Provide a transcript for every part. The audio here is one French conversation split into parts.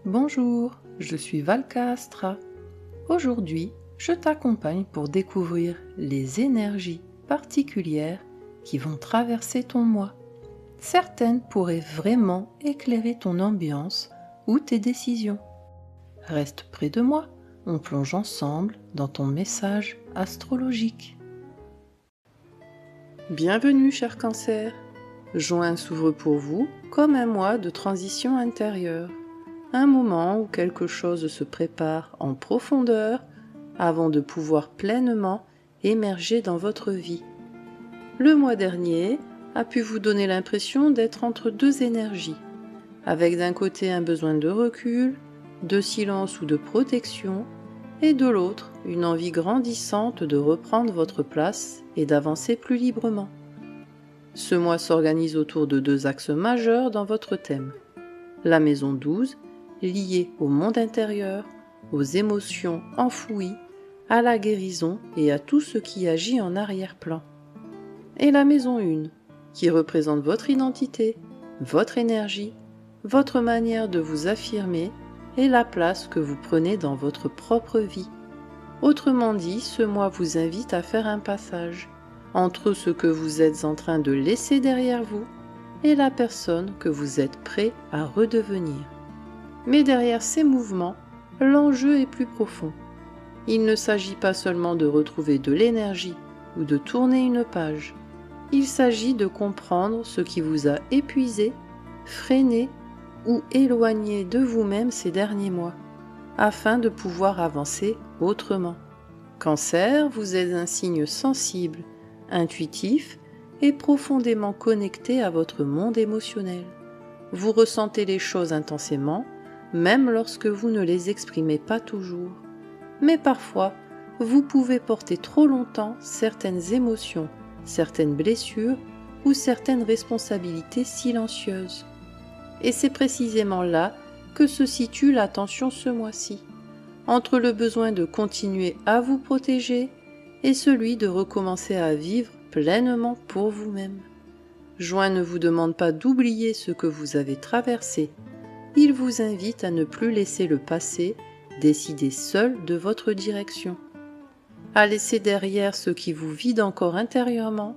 Bonjour, je suis Valka Astra. Aujourd'hui, je t'accompagne pour découvrir les énergies particulières qui vont traverser ton moi. Certaines pourraient vraiment éclairer ton ambiance ou tes décisions. Reste près de moi, on plonge ensemble dans ton message astrologique. Bienvenue, cher Cancer. Juin s'ouvre pour vous comme un mois de transition intérieure. Un moment où quelque chose se prépare en profondeur avant de pouvoir pleinement émerger dans votre vie. Le mois dernier a pu vous donner l'impression d'être entre deux énergies, avec d'un côté un besoin de recul, de silence ou de protection, et de l'autre une envie grandissante de reprendre votre place et d'avancer plus librement. Ce mois s'organise autour de deux axes majeurs dans votre thème. La maison 12, liée au monde intérieur, aux émotions enfouies, à la guérison et à tout ce qui agit en arrière-plan. Et la maison 1, qui représente votre identité, votre énergie, votre manière de vous affirmer et la place que vous prenez dans votre propre vie. Autrement dit, ce mois vous invite à faire un passage entre ce que vous êtes en train de laisser derrière vous et la personne que vous êtes prêt à redevenir. Mais derrière ces mouvements, l'enjeu est plus profond. Il ne s'agit pas seulement de retrouver de l'énergie ou de tourner une page. Il s'agit de comprendre ce qui vous a épuisé, freiné ou éloigné de vous-même ces derniers mois, afin de pouvoir avancer autrement. Cancer, vous êtes un signe sensible, intuitif et profondément connecté à votre monde émotionnel. Vous ressentez les choses intensément, même lorsque vous ne les exprimez pas toujours. Mais parfois, vous pouvez porter trop longtemps certaines émotions, certaines blessures ou certaines responsabilités silencieuses. Et c'est précisément là que se situe la tension ce mois-ci, entre le besoin de continuer à vous protéger et celui de recommencer à vivre pleinement pour vous-même. Juin ne vous demande pas d'oublier ce que vous avez traversé. Il vous invite à ne plus laisser le passé décider seul de votre direction, à laisser derrière ce qui vous vide encore intérieurement,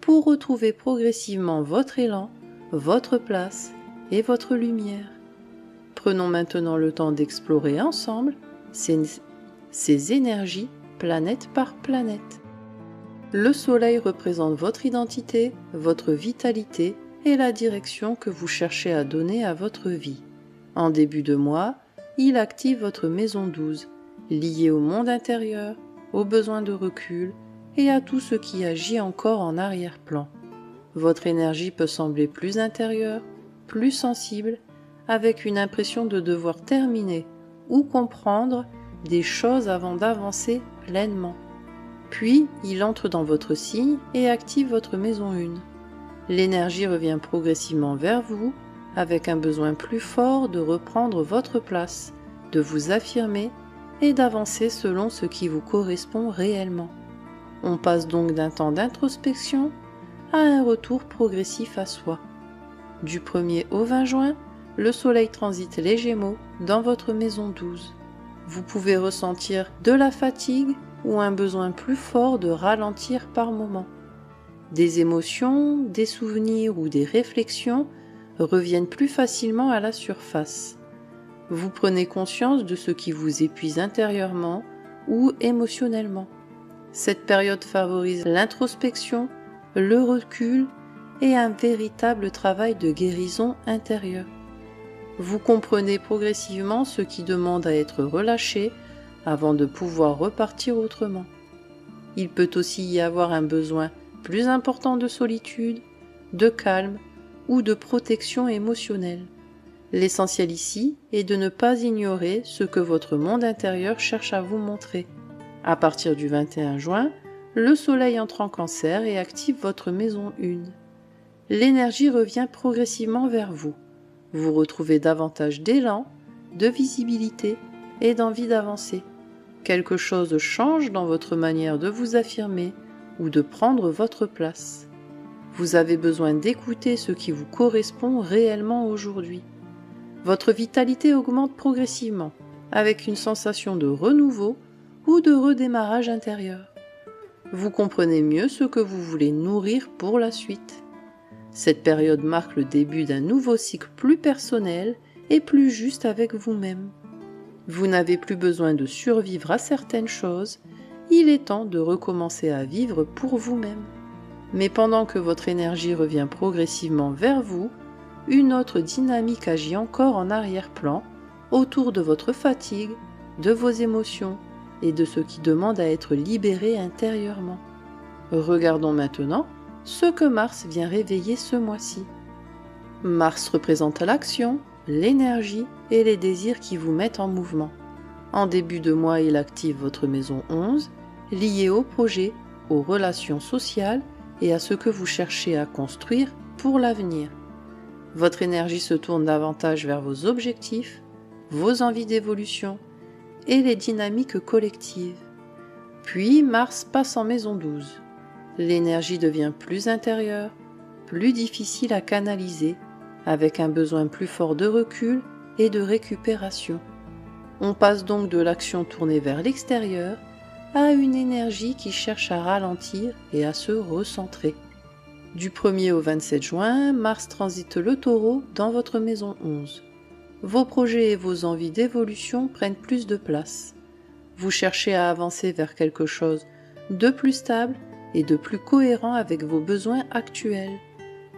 pour retrouver progressivement votre élan, votre place et votre lumière. Prenons maintenant le temps d'explorer ensemble ces énergies planète par planète. Le soleil représente votre identité, votre vitalité et la direction que vous cherchez à donner à votre vie. En début de mois, il active votre maison 12, liée au monde intérieur, aux besoins de recul et à tout ce qui agit encore en arrière-plan. Votre énergie peut sembler plus intérieure, plus sensible, avec une impression de devoir terminer ou comprendre des choses avant d'avancer pleinement. Puis, il entre dans votre signe et active votre maison 1. L'énergie revient progressivement vers vous, avec un besoin plus fort de reprendre votre place, de vous affirmer et d'avancer selon ce qui vous correspond réellement. On passe donc d'un temps d'introspection à un retour progressif à soi. Du 1er au 20 juin, le soleil transite les Gémeaux dans votre maison 12. Vous pouvez ressentir de la fatigue ou un besoin plus fort de ralentir par moments. Des émotions, des souvenirs ou des réflexions reviennent plus facilement à la surface. Vous prenez conscience de ce qui vous épuise intérieurement ou émotionnellement. Cette période favorise l'introspection, le recul et un véritable travail de guérison intérieure. Vous comprenez progressivement ce qui demande à être relâché avant de pouvoir repartir autrement. Il peut aussi y avoir un besoin plus important de solitude, de calme ou de protection émotionnelle. L'essentiel ici est de ne pas ignorer ce que votre monde intérieur cherche à vous montrer. À partir du 21 juin, le soleil entre en Cancer et active votre maison 1. L'énergie revient progressivement vers vous. Vous retrouvez davantage d'élan, de visibilité et d'envie d'avancer. Quelque chose change dans votre manière de vous affirmer ou de prendre votre place. Vous avez besoin d'écouter ce qui vous correspond réellement aujourd'hui. Votre vitalité augmente progressivement, avec une sensation de renouveau ou de redémarrage intérieur. Vous comprenez mieux ce que vous voulez nourrir pour la suite. Cette période marque le début d'un nouveau cycle plus personnel et plus juste avec vous-même. Vous n'avez plus besoin de survivre à certaines choses, il est temps de recommencer à vivre pour vous-même. Mais pendant que votre énergie revient progressivement vers vous, une autre dynamique agit encore en arrière-plan, autour de votre fatigue, de vos émotions et de ce qui demande à être libéré intérieurement. Regardons maintenant ce que Mars vient réveiller ce mois-ci. Mars représente l'action, l'énergie et les désirs qui vous mettent en mouvement. En début de mois, il active votre maison 11, liée au projet, aux relations sociales et à ce que vous cherchez à construire pour l'avenir. Votre énergie se tourne davantage vers vos objectifs, vos envies d'évolution et les dynamiques collectives. Puis Mars passe en maison 12. L'énergie devient plus intérieure, plus difficile à canaliser, avec un besoin plus fort de recul et de récupération. On passe donc de l'action tournée vers l'extérieur à une énergie qui cherche à ralentir et à se recentrer. Du 1er au 27 juin, Mars transite le Taureau dans votre maison 11. Vos projets et vos envies d'évolution prennent plus de place. Vous cherchez à avancer vers quelque chose de plus stable et de plus cohérent avec vos besoins actuels.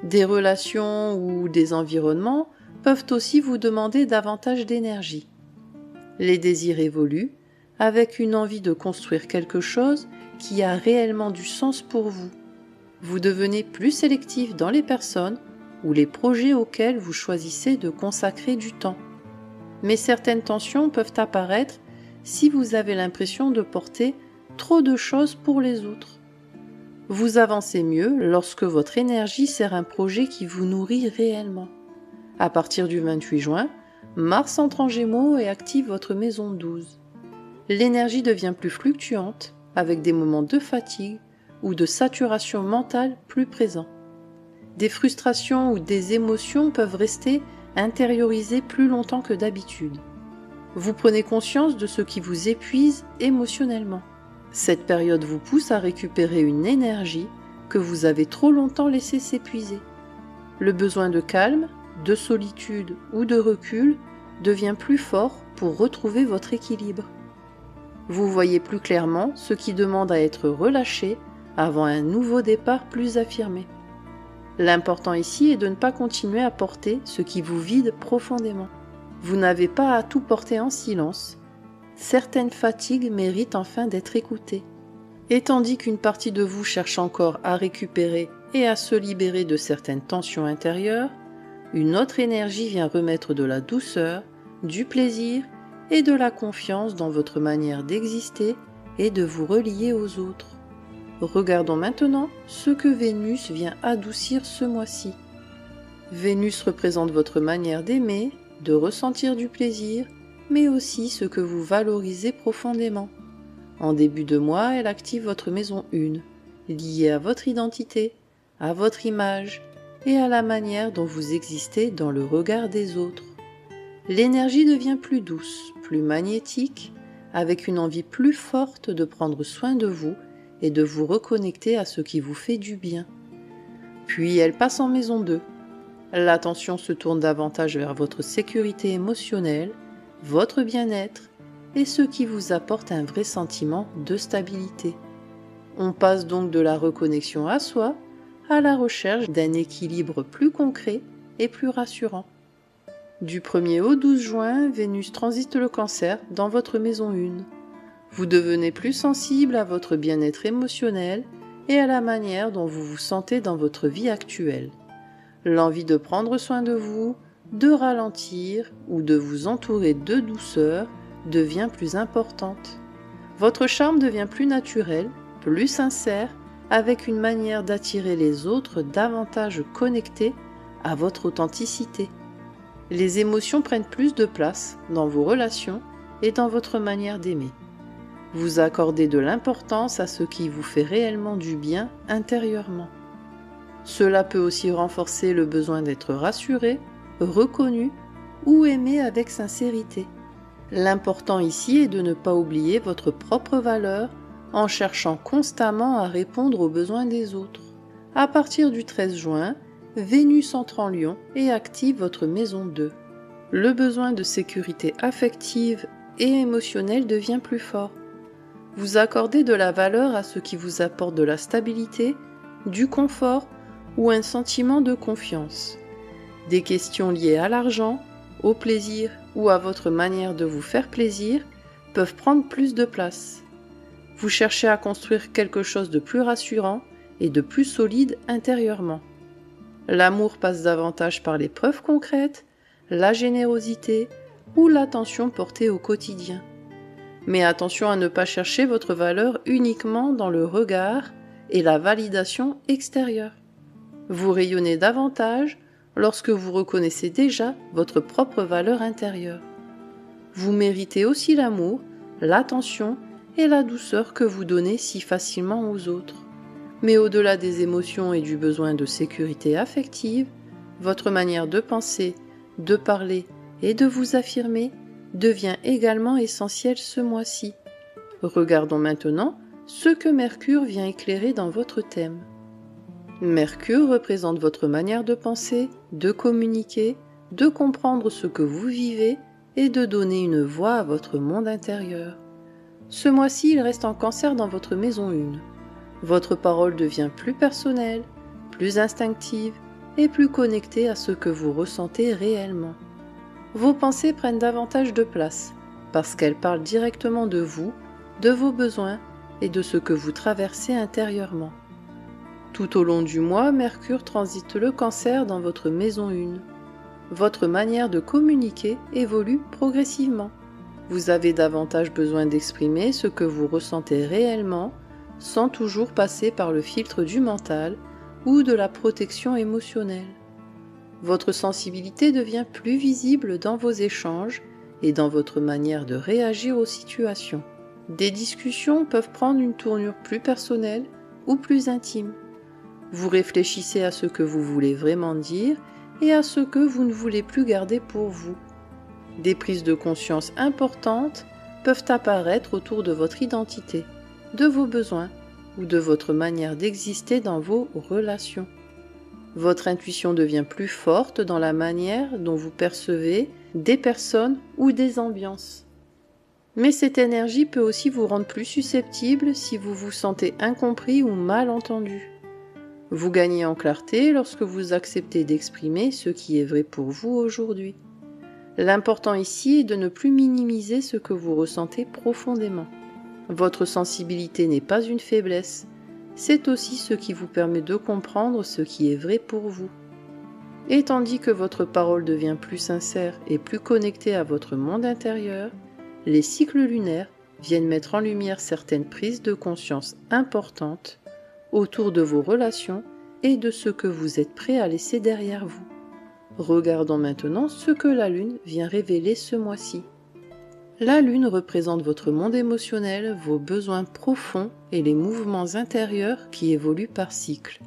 Des relations ou des environnements peuvent aussi vous demander davantage d'énergie. Les désirs évoluent avec une envie de construire quelque chose qui a réellement du sens pour vous. Vous devenez plus sélectif dans les personnes ou les projets auxquels vous choisissez de consacrer du temps. Mais certaines tensions peuvent apparaître si vous avez l'impression de porter trop de choses pour les autres. Vous avancez mieux lorsque votre énergie sert un projet qui vous nourrit réellement. À partir du 28 juin, Mars entre en Gémeaux et active votre maison 12. L'énergie devient plus fluctuante, avec des moments de fatigue ou de saturation mentale plus présents. Des frustrations ou des émotions peuvent rester intériorisées plus longtemps que d'habitude. Vous prenez conscience de ce qui vous épuise émotionnellement. Cette période vous pousse à récupérer une énergie que vous avez trop longtemps laissée s'épuiser. Le besoin de calme, de solitude ou de recul devient plus fort pour retrouver votre équilibre. Vous voyez plus clairement ce qui demande à être relâché avant un nouveau départ plus affirmé. L'important ici est de ne pas continuer à porter ce qui vous vide profondément. Vous n'avez pas à tout porter en silence. Certaines fatigues méritent enfin d'être écoutées. Et tandis qu'une partie de vous cherche encore à récupérer et à se libérer de certaines tensions intérieures, une autre énergie vient remettre de la douceur, du plaisir et de la confiance dans votre manière d'exister et de vous relier aux autres. Regardons maintenant ce que Vénus vient adoucir ce mois-ci. Vénus représente votre manière d'aimer, de ressentir du plaisir, mais aussi ce que vous valorisez profondément. En début de mois, elle active votre maison 1, liée à votre identité, à votre image et à la manière dont vous existez dans le regard des autres. L'énergie devient plus douce, plus magnétique, avec une envie plus forte de prendre soin de vous et de vous reconnecter à ce qui vous fait du bien. Puis elle passe en maison 2. L'attention se tourne davantage vers votre sécurité émotionnelle, votre bien-être et ce qui vous apporte un vrai sentiment de stabilité. On passe donc de la reconnexion à soi à la recherche d'un équilibre plus concret et plus rassurant. Du 1er au 12 juin, Vénus transite le Cancer dans votre maison 1. Vous devenez plus sensible à votre bien-être émotionnel et à la manière dont vous vous sentez dans votre vie actuelle. L'envie de prendre soin de vous, de ralentir ou de vous entourer de douceur devient plus importante. Votre charme devient plus naturel, plus sincère, avec une manière d'attirer les autres davantage connectée à votre authenticité. Les émotions prennent plus de place dans vos relations et dans votre manière d'aimer. Vous accordez de l'importance à ce qui vous fait réellement du bien intérieurement. Cela peut aussi renforcer le besoin d'être rassuré, reconnu ou aimer avec sincérité. L'important ici est de ne pas oublier votre propre valeur en cherchant constamment à répondre aux besoins des autres. À partir du 13 juin, Vénus entre en Lion et active votre maison 2. Le besoin de sécurité affective et émotionnelle devient plus fort. Vous accordez de la valeur à ce qui vous apporte de la stabilité, du confort ou un sentiment de confiance. Des questions liées à l'argent, au plaisir ou à votre manière de vous faire plaisir peuvent prendre plus de place. Vous cherchez à construire quelque chose de plus rassurant et de plus solide intérieurement. L'amour passe davantage par les preuves concrètes, la générosité ou l'attention portée au quotidien. Mais attention à ne pas chercher votre valeur uniquement dans le regard et la validation extérieure. Vous rayonnez davantage lorsque vous reconnaissez déjà votre propre valeur intérieure. Vous méritez aussi l'amour, l'attention et la douceur que vous donnez si facilement aux autres. Mais au-delà des émotions et du besoin de sécurité affective, votre manière de penser, de parler et de vous affirmer devient également essentielle ce mois-ci. Regardons maintenant ce que Mercure vient éclairer dans votre thème. Mercure représente votre manière de penser, de communiquer, de comprendre ce que vous vivez et de donner une voix à votre monde intérieur. Ce mois-ci, il reste en Cancer dans votre maison 1. Votre parole devient plus personnelle, plus instinctive et plus connectée à ce que vous ressentez réellement. Vos pensées prennent davantage de place parce qu'elles parlent directement de vous, de vos besoins et de ce que vous traversez intérieurement. Tout au long du mois, Mercure transite le Cancer dans votre maison 1. Votre manière de communiquer évolue progressivement. Vous avez davantage besoin d'exprimer ce que vous ressentez réellement sans toujours passer par le filtre du mental ou de la protection émotionnelle. Votre sensibilité devient plus visible dans vos échanges et dans votre manière de réagir aux situations. Des discussions peuvent prendre une tournure plus personnelle ou plus intime. Vous réfléchissez à ce que vous voulez vraiment dire et à ce que vous ne voulez plus garder pour vous. Des prises de conscience importantes peuvent apparaître autour de votre identité, de vos besoins ou de votre manière d'exister dans vos relations. Votre intuition devient plus forte dans la manière dont vous percevez des personnes ou des ambiances. Mais cette énergie peut aussi vous rendre plus susceptible si vous vous sentez incompris ou mal entendu. Vous gagnez en clarté lorsque vous acceptez d'exprimer ce qui est vrai pour vous aujourd'hui. L'important ici est de ne plus minimiser ce que vous ressentez profondément. Votre sensibilité n'est pas une faiblesse, c'est aussi ce qui vous permet de comprendre ce qui est vrai pour vous. Et tandis que votre parole devient plus sincère et plus connectée à votre monde intérieur, les cycles lunaires viennent mettre en lumière certaines prises de conscience importantes autour de vos relations et de ce que vous êtes prêt à laisser derrière vous. Regardons maintenant ce que la Lune vient révéler ce mois-ci. La Lune représente votre monde émotionnel, vos besoins profonds et les mouvements intérieurs qui évoluent par cycle.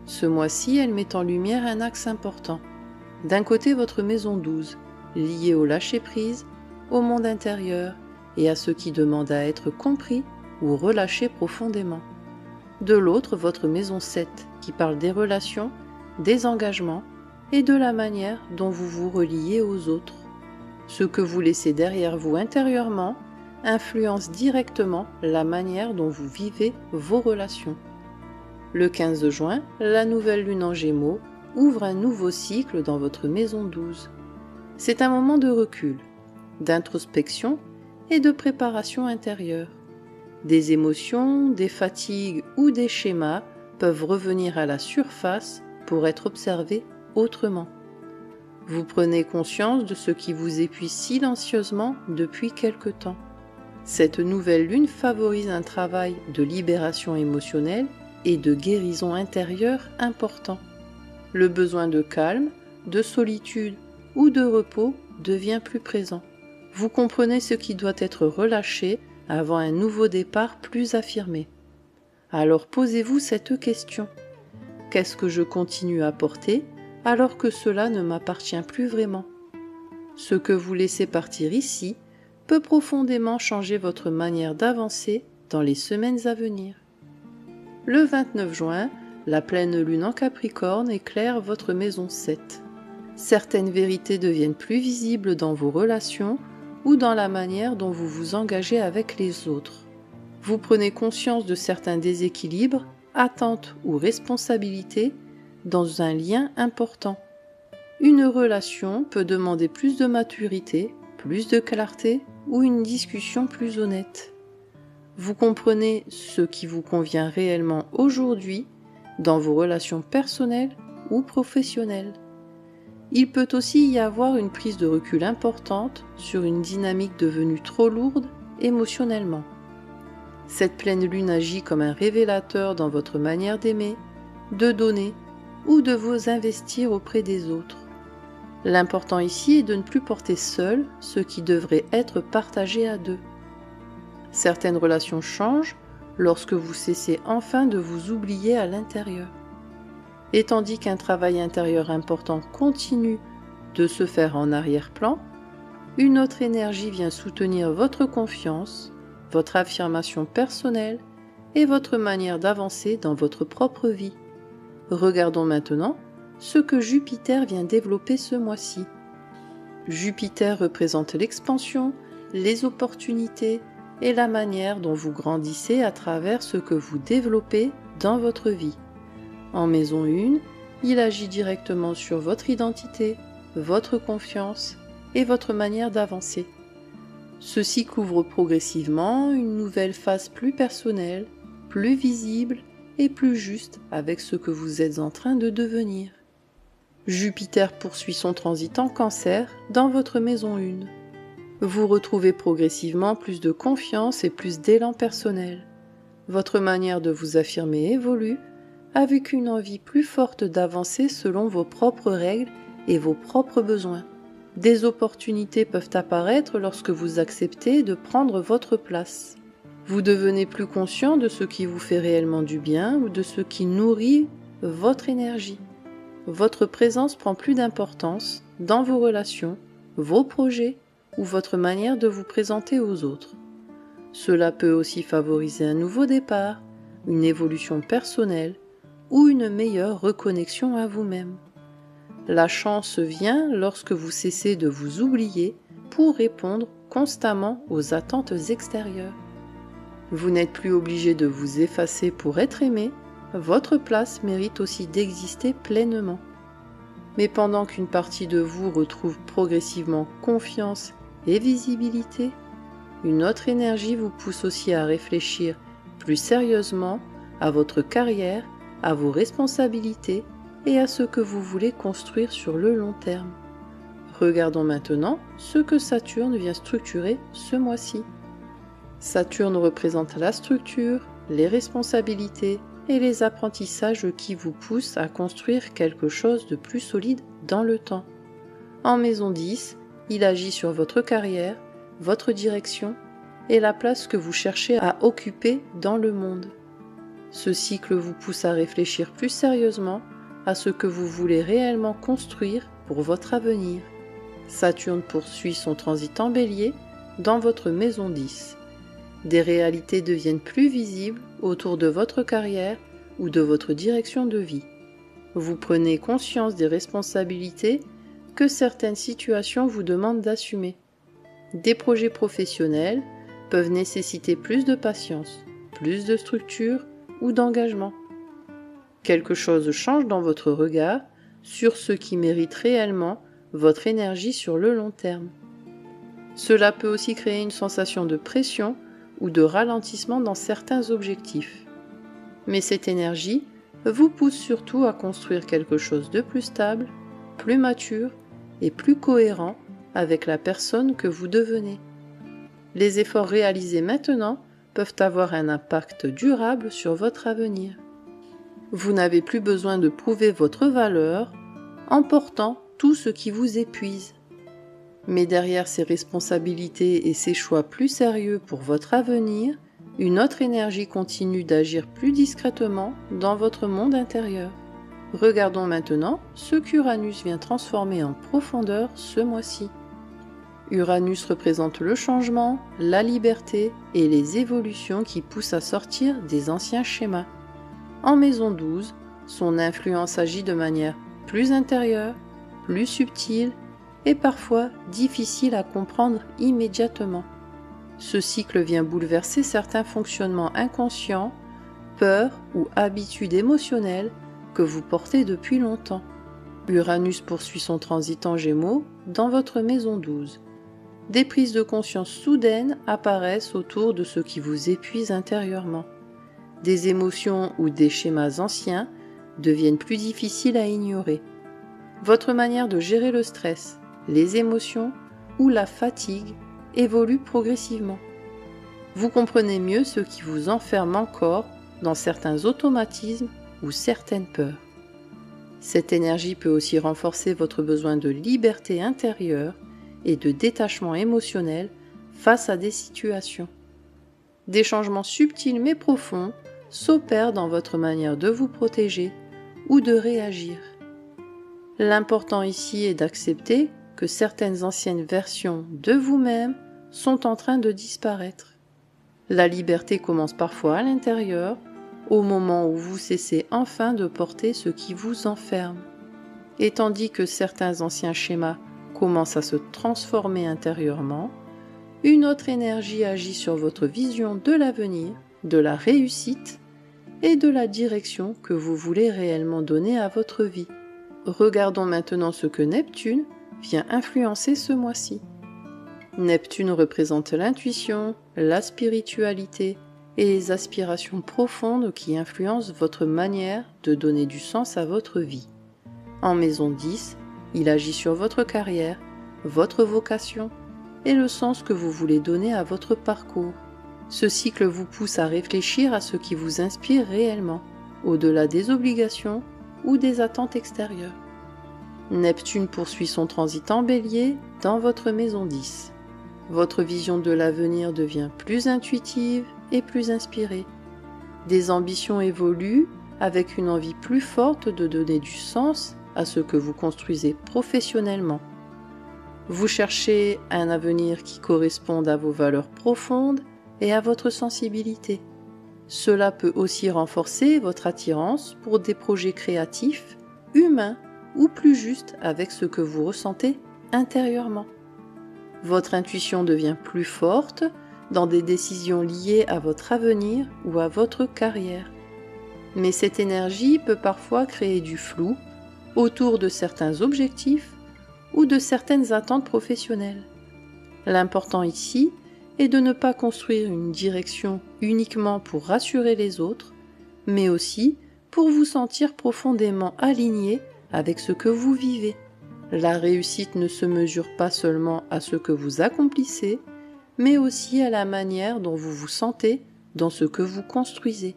Ce mois-ci, elle met en lumière un axe important. D'un côté, votre maison 12, liée au lâcher-prise, au monde intérieur et à ce qui demande à être compris ou relâché profondément. De l'autre, votre maison 7, qui parle des relations, des engagements et de la manière dont vous vous reliez aux autres. Ce que vous laissez derrière vous intérieurement influence directement la manière dont vous vivez vos relations. Le 15 juin, la nouvelle lune en Gémeaux ouvre un nouveau cycle dans votre maison 12. C'est un moment de recul, d'introspection et de préparation intérieure. Des émotions, des fatigues ou des schémas peuvent revenir à la surface pour être observés autrement. Vous prenez conscience de ce qui vous épuise silencieusement depuis quelque temps. Cette nouvelle lune favorise un travail de libération émotionnelle et de guérison intérieure important. Le besoin de calme, de solitude ou de repos devient plus présent. Vous comprenez ce qui doit être relâché avant un nouveau départ plus affirmé. Alors posez-vous cette question. Qu'est-ce que je continue à porter alors que cela ne m'appartient plus vraiment? Ce que vous laissez partir ici peut profondément changer votre manière d'avancer dans les semaines à venir. Le 29 juin, la pleine lune en Capricorne éclaire votre maison 7. Certaines vérités deviennent plus visibles dans vos relations ou dans la manière dont vous vous engagez avec les autres. Vous prenez conscience de certains déséquilibres, attentes ou responsabilités dans un lien important. Une relation peut demander plus de maturité, plus de clarté ou une discussion plus honnête. Vous comprenez ce qui vous convient réellement aujourd'hui dans vos relations personnelles ou professionnelles. Il peut aussi y avoir une prise de recul importante sur une dynamique devenue trop lourde émotionnellement. Cette pleine lune agit comme un révélateur dans votre manière d'aimer, de donner ou de vous investir auprès des autres. L'important ici est de ne plus porter seul ce qui devrait être partagé à deux. Certaines relations changent lorsque vous cessez enfin de vous oublier à l'intérieur. Et tandis qu'un travail intérieur important continue de se faire en arrière-plan, une autre énergie vient soutenir votre confiance, votre affirmation personnelle et votre manière d'avancer dans votre propre vie. Regardons maintenant ce que Jupiter vient développer ce mois-ci. Jupiter représente l'expansion, les opportunités et la manière dont vous grandissez à travers ce que vous développez dans votre vie. En maison 1, il agit directement sur votre identité, votre confiance et votre manière d'avancer. Ceci couvre progressivement une nouvelle phase plus personnelle, plus visible et plus juste avec ce que vous êtes en train de devenir. Jupiter poursuit son transit en Cancer dans votre maison 1. Vous retrouvez progressivement plus de confiance et plus d'élan personnel. Votre manière de vous affirmer évolue avec une envie plus forte d'avancer selon vos propres règles et vos propres besoins. Des opportunités peuvent apparaître lorsque vous acceptez de prendre votre place. Vous devenez plus conscient de ce qui vous fait réellement du bien ou de ce qui nourrit votre énergie. Votre présence prend plus d'importance dans vos relations, vos projets ou votre manière de vous présenter aux autres. Cela peut aussi favoriser un nouveau départ, une évolution personnelle ou une meilleure reconnexion à vous-même. La chance vient lorsque vous cessez de vous oublier pour répondre constamment aux attentes extérieures. Vous n'êtes plus obligé de vous effacer pour être aimé, votre place mérite aussi d'exister pleinement. Mais pendant qu'une partie de vous retrouve progressivement confiance et visibilité, une autre énergie vous pousse aussi à réfléchir plus sérieusement à votre carrière, à vos responsabilités et à ce que vous voulez construire sur le long terme. Regardons maintenant ce que Saturne vient structurer ce mois-ci. Saturne représente la structure, les responsabilités et les apprentissages qui vous poussent à construire quelque chose de plus solide dans le temps. En maison 10, il agit sur votre carrière, votre direction et la place que vous cherchez à occuper dans le monde. Ce cycle vous pousse à réfléchir plus sérieusement à ce que vous voulez réellement construire pour votre avenir. Saturne poursuit son transit en Bélier dans votre maison 10. Des réalités deviennent plus visibles autour de votre carrière ou de votre direction de vie. Vous prenez conscience des responsabilités que certaines situations vous demandent d'assumer. Des projets professionnels peuvent nécessiter plus de patience, plus de structure ou d'engagement. Quelque chose change dans votre regard sur ce qui mérite réellement votre énergie sur le long terme. Cela peut aussi créer une sensation de pression ou de ralentissement dans certains objectifs. Mais cette énergie vous pousse surtout à construire quelque chose de plus stable, plus mature et plus cohérent avec la personne que vous devenez. Les efforts réalisés maintenant peuvent avoir un impact durable sur votre avenir. Vous n'avez plus besoin de prouver votre valeur en portant tout ce qui vous épuise. Mais derrière ces responsabilités et ces choix plus sérieux pour votre avenir, une autre énergie continue d'agir plus discrètement dans votre monde intérieur. Regardons maintenant ce qu'Uranus vient transformer en profondeur ce mois-ci. Uranus représente le changement, la liberté et les évolutions qui poussent à sortir des anciens schémas. En maison 12, son influence agit de manière plus intérieure, plus subtile et parfois difficile à comprendre immédiatement. Ce cycle vient bouleverser certains fonctionnements inconscients, peurs ou habitudes émotionnelles que vous portez depuis longtemps. Uranus poursuit son transit en Gémeaux dans votre maison 12. Des prises de conscience soudaines apparaissent autour de ce qui vous épuise intérieurement. Des émotions ou des schémas anciens deviennent plus difficiles à ignorer. Votre manière de gérer le stress, les émotions ou la fatigue évolue progressivement. Vous comprenez mieux ce qui vous enferme encore dans certains automatismes ou certaines peurs. Cette énergie peut aussi renforcer votre besoin de liberté intérieure et de détachement émotionnel face à des situations. Des changements subtils mais profonds s'opèrent dans votre manière de vous protéger ou de réagir. L'important ici est d'accepter que certaines anciennes versions de vous-même sont en train de disparaître. La liberté commence parfois à l'intérieur, au moment où vous cessez enfin de porter ce qui vous enferme. Et tandis que certains anciens schémas commencent à se transformer intérieurement, une autre énergie agit sur votre vision de l'avenir, de la réussite et de la direction que vous voulez réellement donner à votre vie. Regardons maintenant ce que Neptune vient influencer ce mois-ci. Neptune représente l'intuition, la spiritualité et les aspirations profondes qui influencent votre manière de donner du sens à votre vie. En maison 10, il agit sur votre carrière, votre vocation et le sens que vous voulez donner à votre parcours. Ce cycle vous pousse à réfléchir à ce qui vous inspire réellement, au-delà des obligations ou des attentes extérieures. Neptune poursuit son transit en Bélier dans votre maison 10. Votre vision de l'avenir devient plus intuitive et plus inspirée. Des ambitions évoluent avec une envie plus forte de donner du sens à ce que vous construisez professionnellement. Vous cherchez un avenir qui corresponde à vos valeurs profondes et à votre sensibilité. Cela peut aussi renforcer votre attirance pour des projets créatifs, humains ou plus justes avec ce que vous ressentez intérieurement. Votre intuition devient plus forte dans des décisions liées à votre avenir ou à votre carrière. Mais cette énergie peut parfois créer du flou autour de certains objectifs ou de certaines attentes professionnelles. L'important ici est de ne pas construire une direction uniquement pour rassurer les autres, mais aussi pour vous sentir profondément aligné avec ce que vous vivez. La réussite ne se mesure pas seulement à ce que vous accomplissez, mais aussi à la manière dont vous vous sentez dans ce que vous construisez.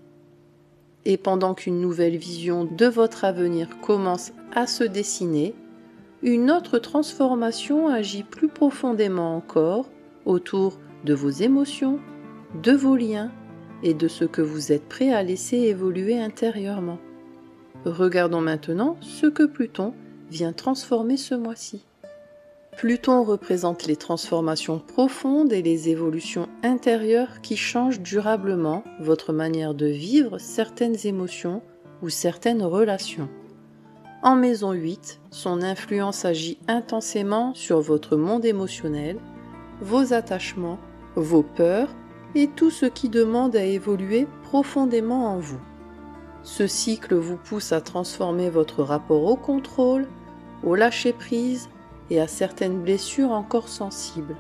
Et pendant qu'une nouvelle vision de votre avenir commence à se dessiner, une autre transformation agit plus profondément encore autour de vos émotions, de vos liens et de ce que vous êtes prêt à laisser évoluer intérieurement. Regardons maintenant ce que Pluton vient transformer ce mois-ci. Pluton représente les transformations profondes et les évolutions intérieures qui changent durablement votre manière de vivre certaines émotions ou certaines relations. En maison 8, son influence agit intensément sur votre monde émotionnel, vos attachements, vos peurs et tout ce qui demande à évoluer profondément en vous. Ce cycle vous pousse à transformer votre rapport au contrôle, au lâcher-prise et à certaines blessures encore sensibles.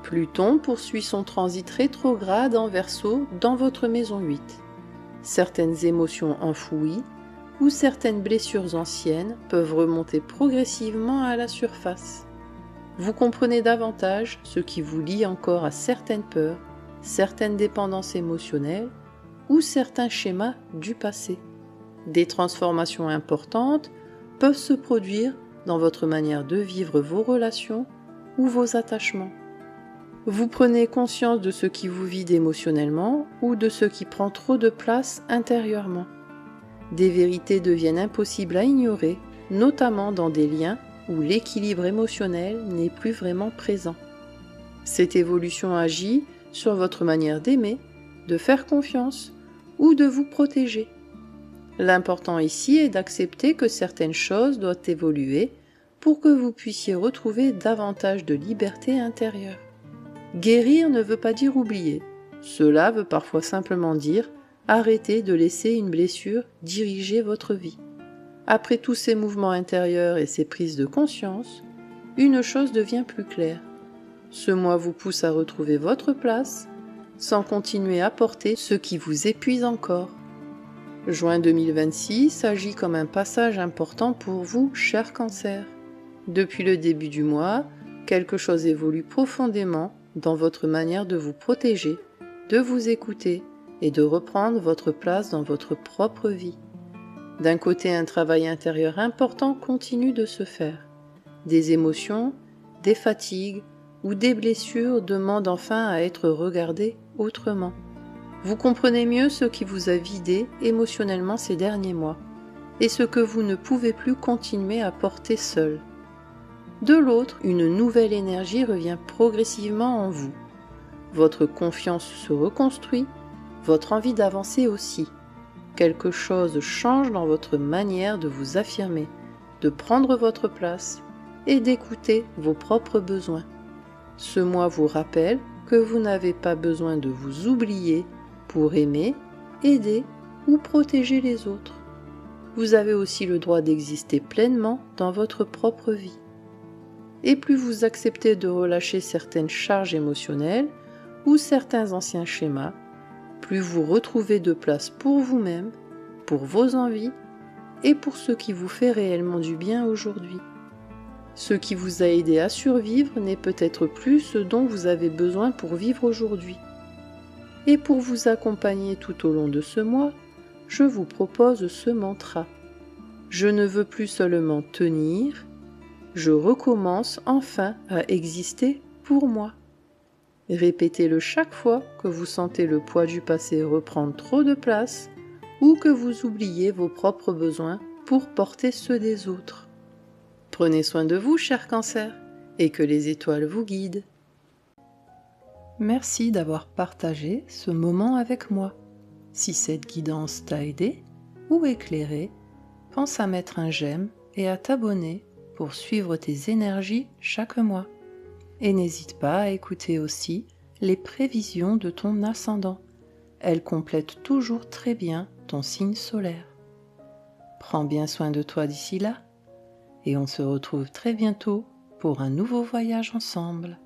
Pluton poursuit son transit rétrograde en Verseau dans votre maison 8. Certaines émotions enfouies ou certaines blessures anciennes peuvent remonter progressivement à la surface. Vous comprenez davantage ce qui vous lie encore à certaines peurs, certaines dépendances émotionnelles ou certains schémas du passé. Des transformations importantes peuvent se produire dans votre manière de vivre vos relations ou vos attachements. Vous prenez conscience de ce qui vous vide émotionnellement ou de ce qui prend trop de place intérieurement. Des vérités deviennent impossibles à ignorer, notamment dans des liens où l'équilibre émotionnel n'est plus vraiment présent. Cette évolution agit sur votre manière d'aimer, de faire confiance ou de vous protéger. L'important ici est d'accepter que certaines choses doivent évoluer pour que vous puissiez retrouver davantage de liberté intérieure. Guérir ne veut pas dire oublier. Cela veut parfois simplement dire arrêter de laisser une blessure diriger votre vie. Après tous ces mouvements intérieurs et ces prises de conscience, une chose devient plus claire. Ce mois vous pousse à retrouver votre place sans continuer à porter ce qui vous épuise encore. Juin 2026 agit comme un passage important pour vous, cher Cancer. Depuis le début du mois, quelque chose évolue profondément dans votre manière de vous protéger, de vous écouter et de reprendre votre place dans votre propre vie. D'un côté, un travail intérieur important continue de se faire. Des émotions, des fatigues ou des blessures demandent enfin à être regardées autrement. Vous comprenez mieux ce qui vous a vidé émotionnellement ces derniers mois et ce que vous ne pouvez plus continuer à porter seul. De l'autre, une nouvelle énergie revient progressivement en vous. Votre confiance se reconstruit, votre envie d'avancer aussi. Quelque chose change dans votre manière de vous affirmer, de prendre votre place et d'écouter vos propres besoins. Ce mois vous rappelle que vous n'avez pas besoin de vous oublier pour aimer, aider ou protéger les autres. Vous avez aussi le droit d'exister pleinement dans votre propre vie. Et plus vous acceptez de relâcher certaines charges émotionnelles ou certains anciens schémas, plus vous retrouvez de place pour vous-même, pour vos envies et pour ce qui vous fait réellement du bien aujourd'hui. Ce qui vous a aidé à survivre n'est peut-être plus ce dont vous avez besoin pour vivre aujourd'hui. Et pour vous accompagner tout au long de ce mois, je vous propose ce mantra. Je ne veux plus seulement tenir, je recommence enfin à exister pour moi. Répétez-le chaque fois que vous sentez le poids du passé reprendre trop de place ou que vous oubliez vos propres besoins pour porter ceux des autres. Prenez soin de vous, cher Cancer, et que les étoiles vous guident. Merci d'avoir partagé ce moment avec moi. Si cette guidance t'a aidé ou éclairé, pense à mettre un j'aime et à t'abonner pour suivre tes énergies chaque mois. Et n'hésite pas à écouter aussi les prévisions de ton ascendant. Elles complètent toujours très bien ton signe solaire. Prends bien soin de toi d'ici là, et on se retrouve très bientôt pour un nouveau voyage ensemble.